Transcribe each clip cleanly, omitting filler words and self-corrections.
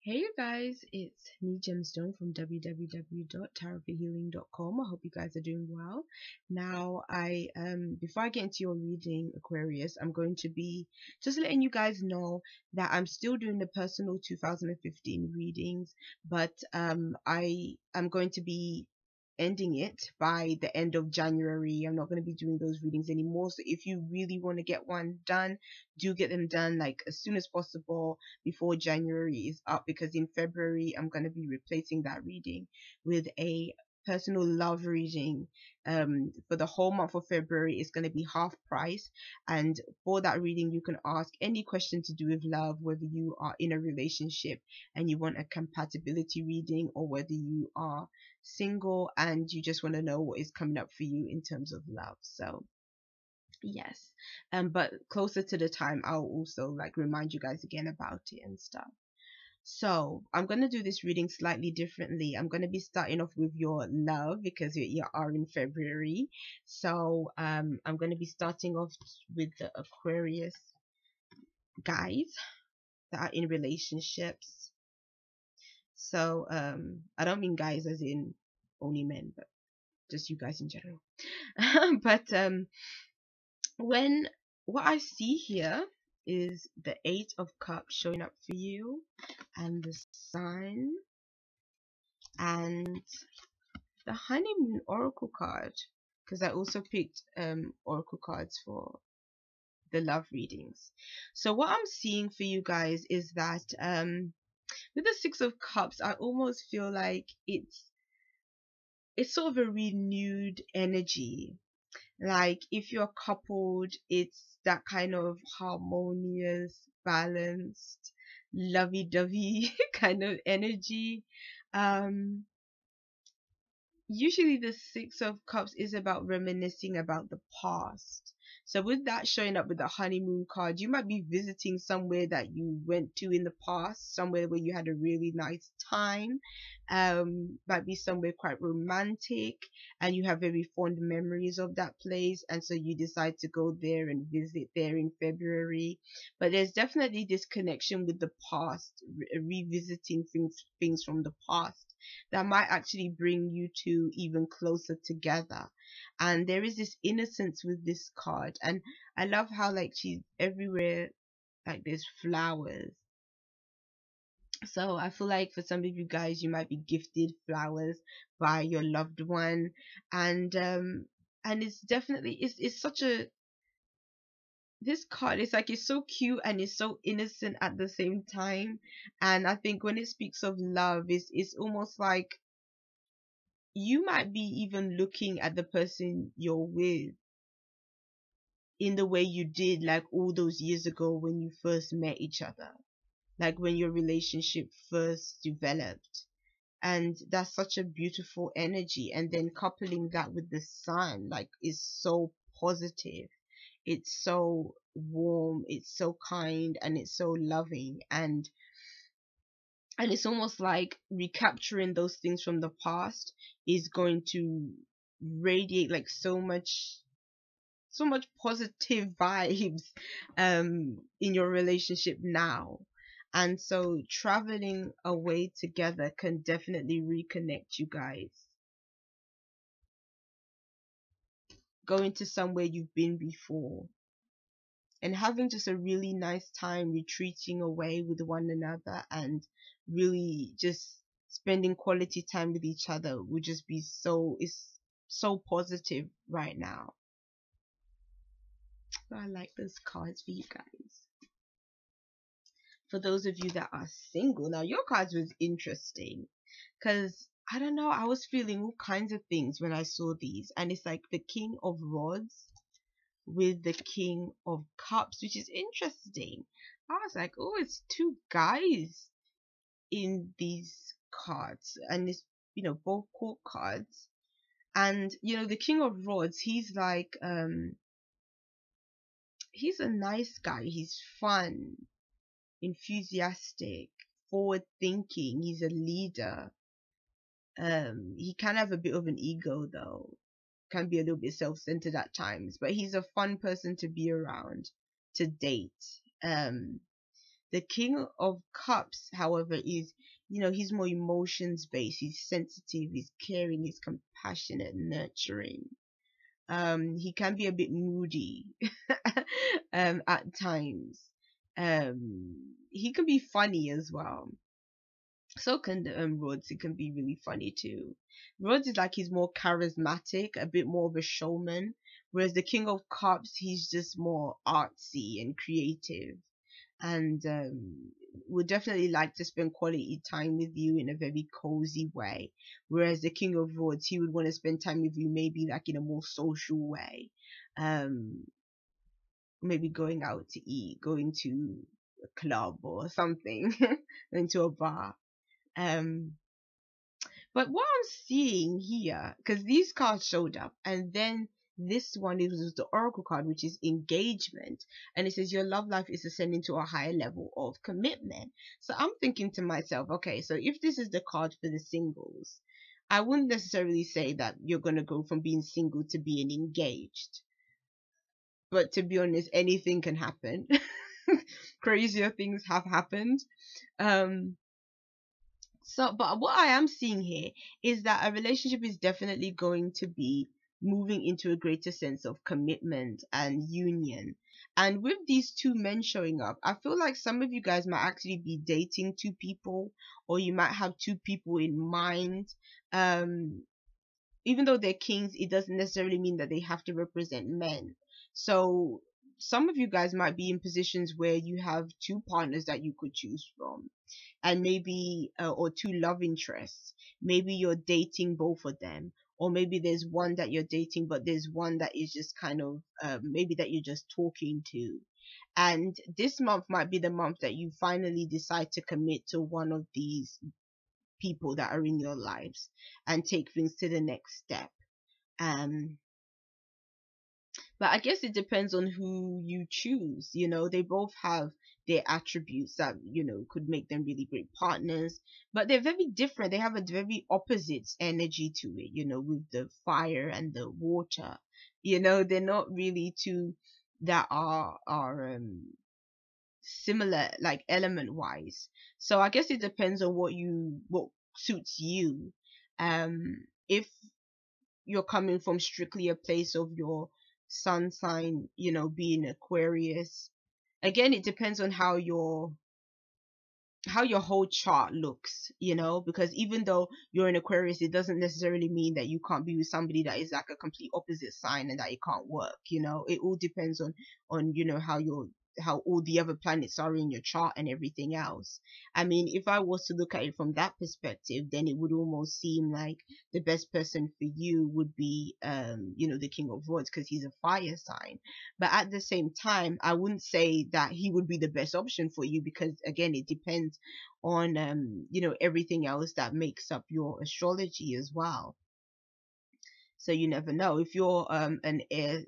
Hey you guys, it's me Gemstone from www.tarotforhealing.com. I hope you guys are doing well. Now before I get into your reading, Aquarius, I'm going to be just letting you guys know that I'm still doing the personal 2015 readings, but I am going to be ending it by the end of January. I'm not going to be doing those readings anymore. So if you really want to get one done, do get them done like as soon as possible before January is up, because in February I'm going to be replacing that reading with a personal love reading. For the whole month of February it's going to be half price, and for that reading you can ask any question to do with love, whether you are in a relationship and you want a compatibility reading, or whether you are single and you just want to know what is coming up for you in terms of love. So yes, but closer to the time I'll also like remind you guys again about it and stuff. So I'm going to do this reading slightly differently. I'm going to be starting off with your love because you are in February. So I'm going to be starting off with the Aquarius guys that are in relationships. So I don't mean guys as in only men, but just you guys in general. But when what I see here is the Eight of Cups showing up for you, and the Sun, and the Honeymoon Oracle card, because I also picked oracle cards for the love readings. So what I'm seeing for you guys is that with the Six of Cups, I almost feel like it's sort of a renewed energy. Like if you're coupled, it's that kind of harmonious, balanced, lovey-dovey kind of energy. Um, Usually the Six of Cups is about reminiscing about the past. So with that showing up with the honeymoon card, you might be visiting somewhere that you went to in the past, somewhere where you had a really nice time. Might be somewhere quite romantic and you have very fond memories of that place, and so you decide to go there and visit there in February. But there's definitely this connection with the past, revisiting things from the past that might actually bring you two even closer together. And there is this innocence with this card, and I love how like she's everywhere, like there's flowers. So I feel like for some of you guys you might be gifted flowers by your loved one, and it's definitely it's such a this card is like it's so cute and it's so innocent at the same time. And I think when it speaks of love, it's almost like you might be even looking at the person you're with in the way you did like all those years ago when you first met each other, like when your relationship first developed. And that's such a beautiful energy. And then coupling that with the Sun, like, is so positive. It's so warm, it's so kind, and it's so loving. And it's almost like recapturing those things from the past is going to radiate like so much positive vibes in your relationship now. And so traveling away together can definitely reconnect you guys. Going to somewhere you've been before and having just a really nice time retreating away with one another, and really just spending quality time with each other would just be it's so positive right now. I like those cards for you guys. For those of you that are single, now your cards was interesting because I don't know, I was feeling all kinds of things when I saw these, and it's like the King of Rods with the King of Cups, which is interesting. I was like, oh, it's two guys in these cards, and it's, you know, both court cards. And you know, the King of Rods, he's like he's a nice guy, he's fun, enthusiastic, forward thinking, he's a leader. He can have a bit of an ego though, can be a little bit self-centered at times, but he's a fun person to be around, to date. The King of Cups, however, is, he's more emotions based. He's sensitive, he's caring, he's compassionate, nurturing. He can be a bit moody at times. He can be funny as well. So can Rhodes. It can be really funny too. Rhodes is like, he's more charismatic, a bit more of a showman, whereas the King of Cups, he's just more artsy and creative, and would definitely like to spend quality time with you in a very cozy way. Whereas the King of Rods, he would want to spend time with you maybe like in a more social way. Maybe going out to eat, going to a club or something, going to a bar. But what I'm seeing here, because these cards showed up, and then this one is the Oracle card, which is engagement, and it says your love life is ascending to a higher level of commitment. So I'm thinking to myself, okay, so if this is the card for the singles, I wouldn't necessarily say that you're going to go from being single to being engaged. But to be honest, anything can happen. Crazier things have happened. So, but what I am seeing here is that a relationship is definitely going to be moving into a greater sense of commitment and union. And with these two men showing up, I feel like some of you guys might actually be dating two people, or you might have two people in mind. Even though they're kings, it doesn't necessarily mean that they have to represent men. So some of you guys might be in positions where you have two partners that you could choose from, and maybe or two love interests. Maybe you're dating both of them, or maybe there's one that you're dating, but there's one that is just kind of maybe that you're just talking to. And this month might be the month that you finally decide to commit to one of these people that are in your lives and take things to the next step. But I guess it depends on who you choose. They both have their attributes that, could make them really great partners, but they're very different. They have a very opposite energy to it, with the fire and the water. They're not really two that are similar, like element wise. So I guess it depends on what suits you. If you're coming from strictly a place of your sun sign, being Aquarius, again, it depends on how your whole chart looks, because even though you're an Aquarius, it doesn't necessarily mean that you can't be with somebody that is like a complete opposite sign and that it can't work. It all depends on how all the other planets are in your chart and everything else. I mean, if I was to look at it from that perspective, then it would almost seem like the best person for you would be the King of Rods, because he's a fire sign. But at the same time, I wouldn't say that he would be the best option for you, because again, it depends on everything else that makes up your astrology as well. So you never know. If you're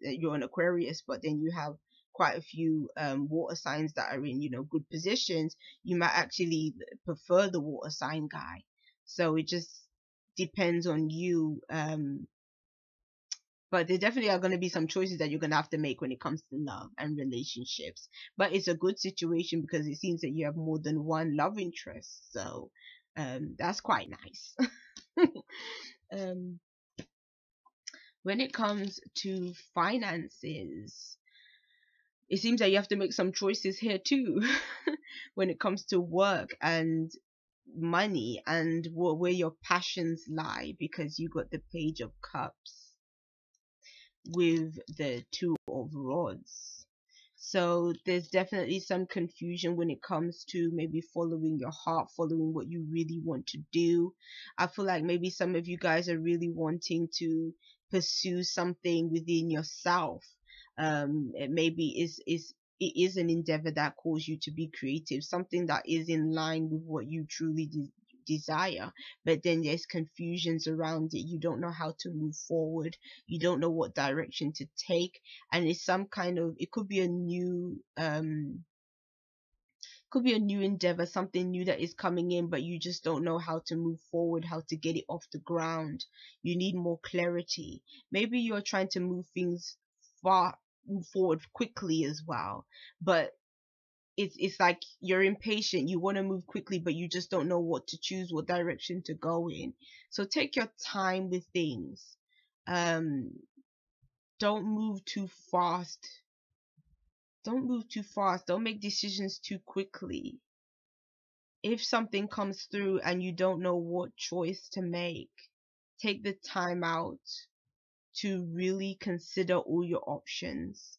you're an Aquarius, but then you have quite a few water signs that are in good positions, you might actually prefer the water sign guy. So it just depends on you. But there definitely are going to be some choices that you're going to have to make when it comes to love and relationships. But it's a good situation because it seems that you have more than one love interest. So that's quite nice. When it comes to finances, it seems that you have to make some choices here too. When it comes to work and money and where your passions lie, because you got the Page of Cups with the Two of Rods. So there's definitely some confusion when it comes to maybe following your heart, following what you really want to do. I feel like maybe some of you guys are really wanting to pursue something within yourself. It maybe it is an endeavor that calls you to be creative, something that is in line with what you truly desire, but then there's confusions around it. You don't know how to move forward, you don't know what direction to take, and it's some kind of, it could be a new endeavor, something new that is coming in, but you just don't know how to move forward, how to get it off the ground. You need more clarity. Maybe you're trying to move forward quickly as well, but it's like you're impatient, you want to move quickly, but you just don't know what to choose, what direction to go in. So take your time with things. um don't move too fast. Don't make decisions too quickly. If something comes through and you don't know what choice to make, take the time out to really consider all your options.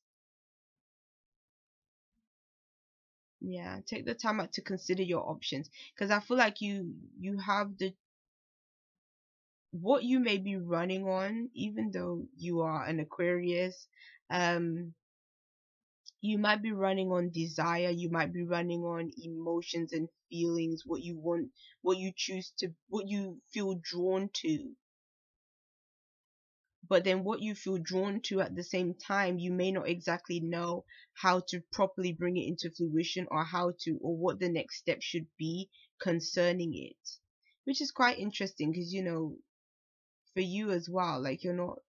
Yeah, take the time out to consider your options, because I feel like you have the what you may be running on, even though you are an Aquarius. um you might be running on desire, you might be running on emotions and feelings, what you want, what you choose to, what you feel drawn to. But then what you feel drawn to at the same time, you may not exactly know how to properly bring it into fruition, or how to, or what the next step should be concerning it. Which is quite interesting, because for you as well, like, you're not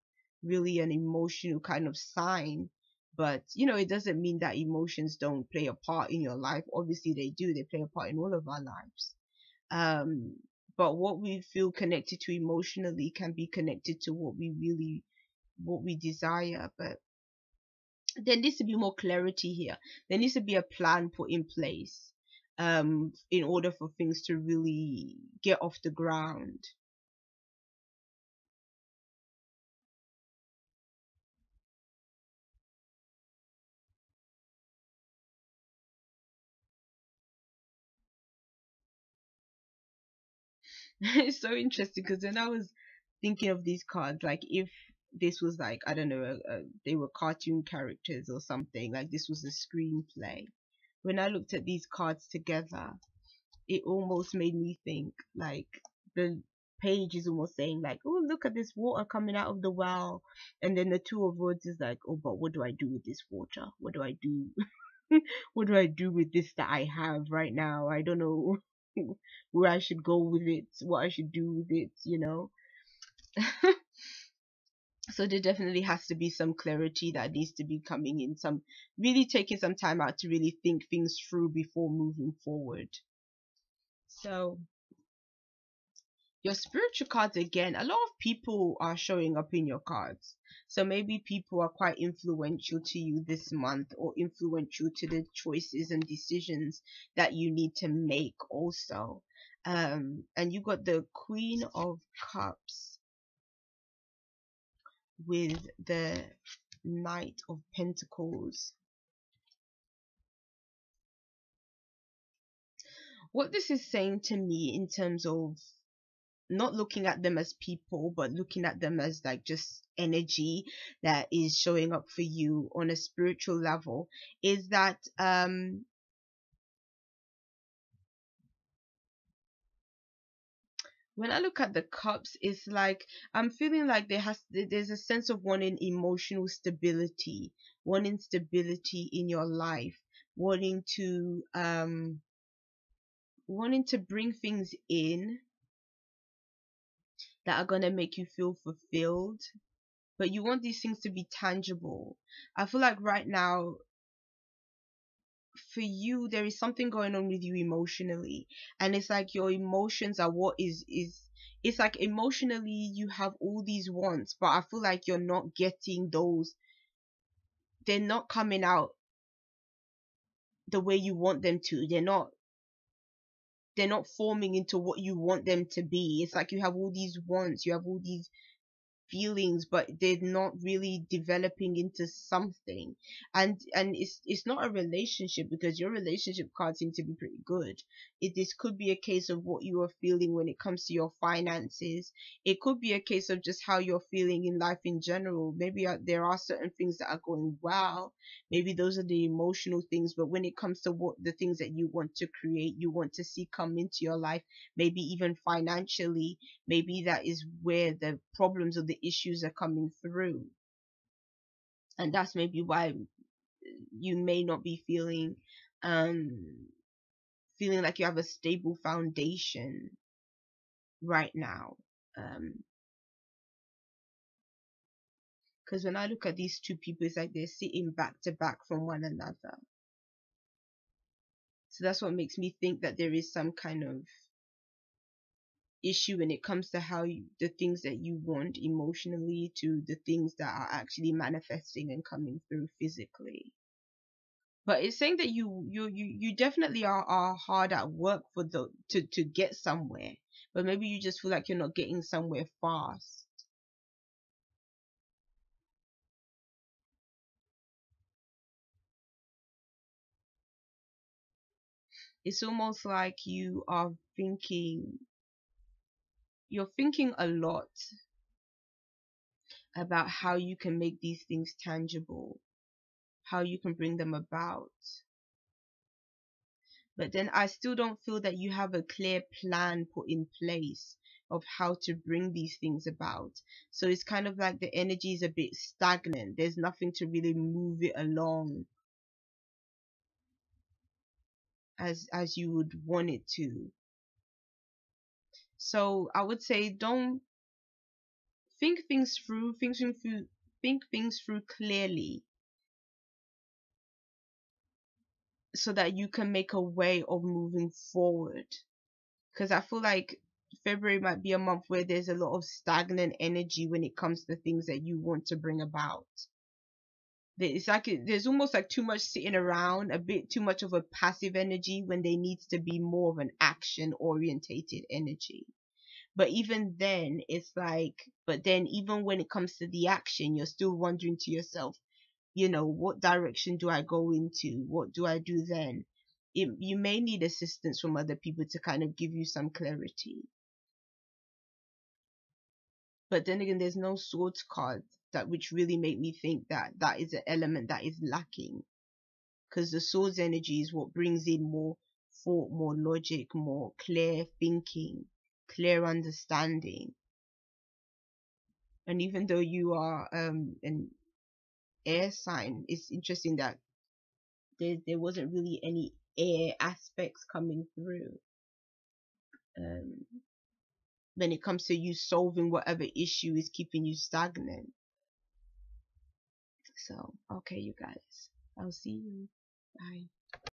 really an emotional kind of sign, but it doesn't mean that emotions don't play a part in your life. Obviously they do, they play a part in all of our lives. um but what we feel connected to emotionally can be connected to what we desire. But there needs to be more clarity here. There needs to be a plan put in place in order for things to really get off the ground. It's so interesting, because when I was thinking of these cards, like, if this was like, I don't know, they were cartoon characters or something, like this was a screenplay. When I looked at these cards together, it almost made me think, like, the page is almost saying, like, oh, look at this water coming out of the well, and then the Two of Words is like, oh, but what do I do with this water? What do I do? What do I do with this that I have right now? I don't know where I should go with it, what I should do with it. So there definitely has to be some clarity that needs to be coming in, some really taking some time out to really think things through before moving forward. So your spiritual cards, again, a lot of people are showing up in your cards. So maybe people are quite influential to you this month, or influential to the choices and decisions that you need to make also. And you got the Queen of Cups with the Knight of Pentacles. What this is saying to me, in terms of not looking at them as people, but looking at them as like just energy that is showing up for you on a spiritual level, is that when I look at the cups, it's like I'm feeling like there's a sense of wanting emotional stability, wanting stability in your life, wanting to bring things in that are going to make you feel fulfilled. But you want these things to be tangible. I feel like right now, for you, there is something going on with you emotionally, and it's like your emotions are what is it's like emotionally you have all these wants, but I feel like you're not getting those. They're not coming out the way you want them to. They're not forming into what you want them to be. It's like you have all these wants, you have all these feelings, but they're not really developing into something. And it's not a relationship, because your relationship cards seem to be pretty good. This could be a case of what you are feeling when it comes to your finances. It could be a case of just how you're feeling in life in general. Maybe there are certain things that are going well, maybe those are the emotional things, but when it comes to what the things that you want to create, you want to see come into your life, maybe even financially, maybe that is where the problems or the issues are coming through. And that's maybe why you may not be um feeling like you have a stable foundation right now. Because when I look at these two people, it's like they're sitting back to back from one another. So that's what makes me think that there is some kind of issue when it comes to how the things that you want emotionally to the things that are actually manifesting and coming through physically. But it's saying that you definitely are hard at work for the to get somewhere, but maybe you just feel like you're not getting somewhere fast. It's almost like you're thinking a lot about how you can make these things tangible, how you can bring them about. But then I still don't feel that you have a clear plan put in place of how to bring these things about. So it's kind of like the energy is a bit stagnant. There's nothing to really move it along as you would want it to. So I would say don't think things through clearly so that you can make a way of moving forward. Because I feel like February might be a month where there's a lot of stagnant energy when it comes to things that you want to bring about. It's like there's almost like too much sitting around, a bit too much of a passive energy when there needs to be more of an action orientated energy. But even then, it's like, but then even when it comes to the action, you're still wondering to yourself, what direction do I go into? What do I do then? You may need assistance from other people to kind of give you some clarity. But then again, there's no swords card that which really make me think that that is an element that is lacking. Because the swords energy is what brings in more thought, more logic, more clear thinking, clear understanding. And even though you are an air sign, it's interesting that there wasn't really any air aspects coming through when it comes to you solving whatever issue is keeping you stagnant. So okay, you guys, I'll see you. Bye.